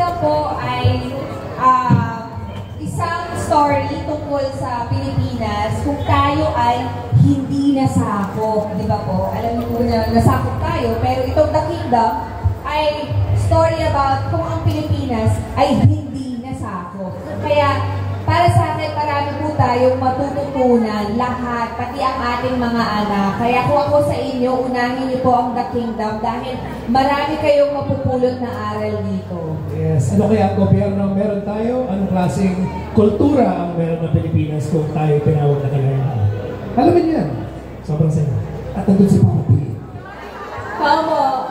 Kingdom po ay isang story tungkol sa Pilipinas kung tayo ay hindi nasakop, di ba po? Alam niyo po na nasakop tayo, pero itong The Kingdom ay story about kung ang Pilipinas ay hindi nasakop. Kaya para sa akin, marami po tayong matututunan lahat, pati ang ating mga anak. Kaya kung ako sa inyo, unahin niyo po ang The Kingdom dahil marami kayong mapupulot na aral dito. Yes. Ano kaya ang gobyerno meron tayo? Anong klaseng kultura ang meron ng Pilipinas kung tayo tinawag na kalayaan? Alam niyo yan. Sobrang saya. At nandun si Papa P. Pamo.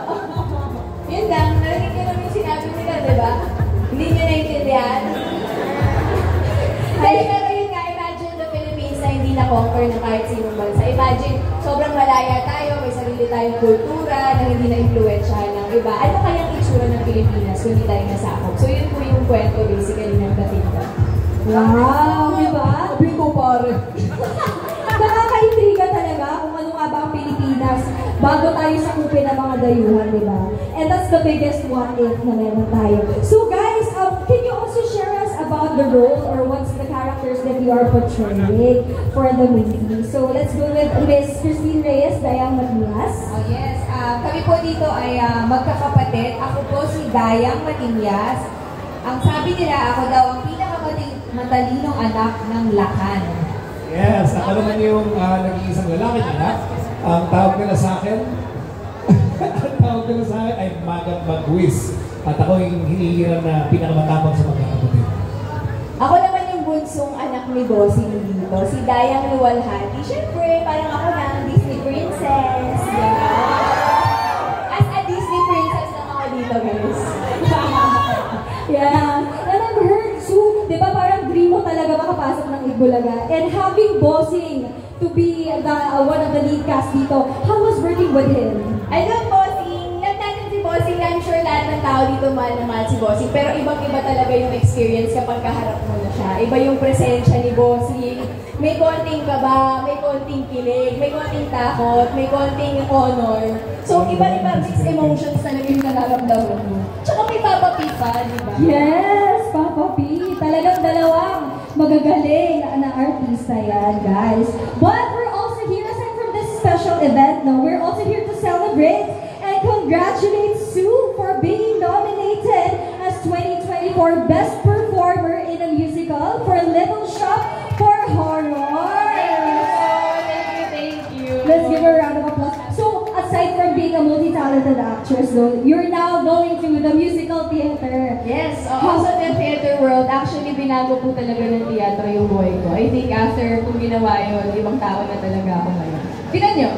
Yun lang, narinig ko naman yung sinabi nila, di ba? Hindi nyo naintindihan. Pero yun nga, imagine the Philippines na hindi na-conquer ng kahit sinong bansa. Imagine, sobrang malaya tayo, may sarili tayong kultura na hindi na-influensyahan ng iba. Ano kayang itsura ng Pilipinas kung hindi tayo nasakop? So yun po yung kwento basically ng The Kingdom. Wow, di ba? Sabi ko pare. Nakaka-intriga talaga kung ano nga ba ang Pilipinas bago tayo sakupin ng mga dayuhan, di ba? And that's the biggest what if na meron tayo. So guys, can you also share us about the role or what's the characters that you are portraying for the movie? So let's go with Miss Christine Reyes, Dayang Matinyas. Oh yes, kami po dito ay magkakapatid. Ako po si Dayang Matinyas. Ang sabi nila, ako daw ang pinakamatalinong anak ng Lakan. Yes, ako naman yung nag-iisang lalaki anak. Ang tawag nila sa akin, ay Magat Magwis. At ako yung hinihiram na pinakamatapang sa magkakapatid. Ako naman yung bunsong anak ni Bossing dito, si Dayang Luwalhati. Siyempre, parang ako na ang Disney Princess. As a Disney Princess lang ako dito, guys. Yeah. And I've heard, Sue, di ba parang dream mo talaga makapasok ng Itbulaga? And having Bossing to be one of the lead cast dito, how was working with him? I love Bossing. Nagtatin si Bossing. I'm sure lahat ng tao dito mahal na mahal si Bossing. Pero ibang-iba talaga yung experience kapag kaharap mo na siya. Iba yung presensya ni Bossing. May konting kaba, may konting kilig, may konting takot, may konting honor. So, iba-iba mixed emotions talaga yung nararamdaman mo. Tsaka may Papa P pa, di ba? Yes, Papa P. Talagang dalawang magagaling na artista yan, guys. But we're also here, aside from this special event, no, we're also here to celebrate and congratulate Sue for being nominated as 2024 Best Performer in a Musical for Little Shop for Horror. Thank you. Let's give her a round of applause. So, aside from being a multi-talented actress, though, you're now going to the musical theater. Yes, also the theater world. Actually, binago po talaga ng teatro yung buhay ko. I think after kung ginawa yun, ibang tao na talaga ako ngayon. Tignan nyo!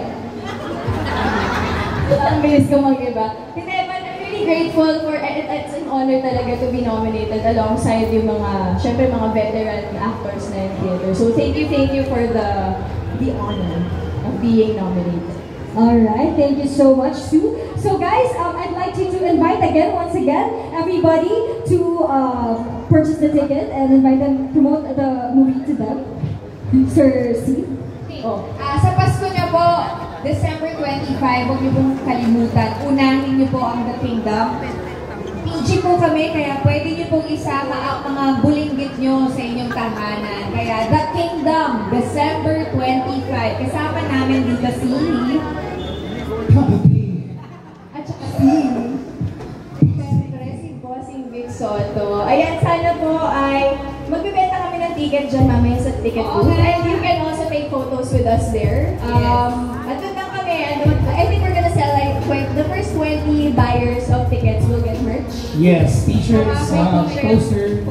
Ang bilis ko mag-iba. Hindi, but I'm really grateful for, it's an honor talaga to be nominated alongside yung mga, syempre mga veteran actors na in theater. So thank you for the honor of being nominated. Alright, thank you so much, Sue. So guys, I'd like to invite once again, everybody to purchase the ticket and invite them, promote the movie to them. Sir Steve? Oh. Sa Pasko niyo po, December 25, huwag niyo pong kalimutan. Unahin niyo po ang The Kingdom. PG po kami, kaya pwede niyo pong isama ang mga bulinggit niyo sa inyong tahanan. Kaya The Kingdom, December 25. Kasama namin dito si Papa P. at saka siyempre si Bossing Vic Soto. Ayan, sana po ay magbibenta kami ng ticket dyan mamaya sa ticket booth. And you can also take photos with us there. Andun lang kami. I think we're gonna sell like the first 20 buyers of tickets will get merch. Yes, t-shirts, poster.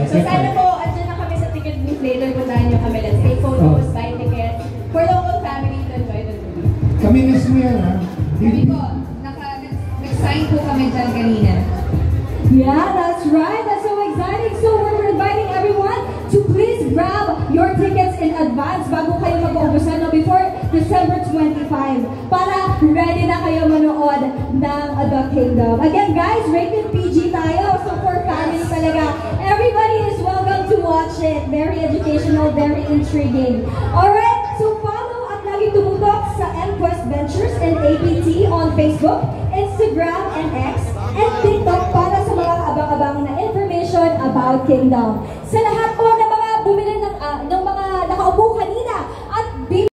So sana po, andun na kami sa ticket booth later. Puntahan nyo kami. Let's take photos, buy tickets. For local family to enjoy the movie. Kami mismo yan, ha? Kami po, nag-sign po kami dyan kanina. Yeah, that's right. That's so exciting. So we're inviting everyone to please grab your tickets in advance bago kayo mag-uubusan before December 25 para ready na kayo manood ng The Kingdom. Again, guys, rated PG tayo. So for family talaga, everybody is welcome to watch it. Very educational, very intriguing. Alright, so follow at lagi tumutok sa MQuest Ventures and APT on Facebook, Instagram, and X, and TikTok para sa mga abang-abang Cloud Kingdom. Sa lahat po ng mga bumili ng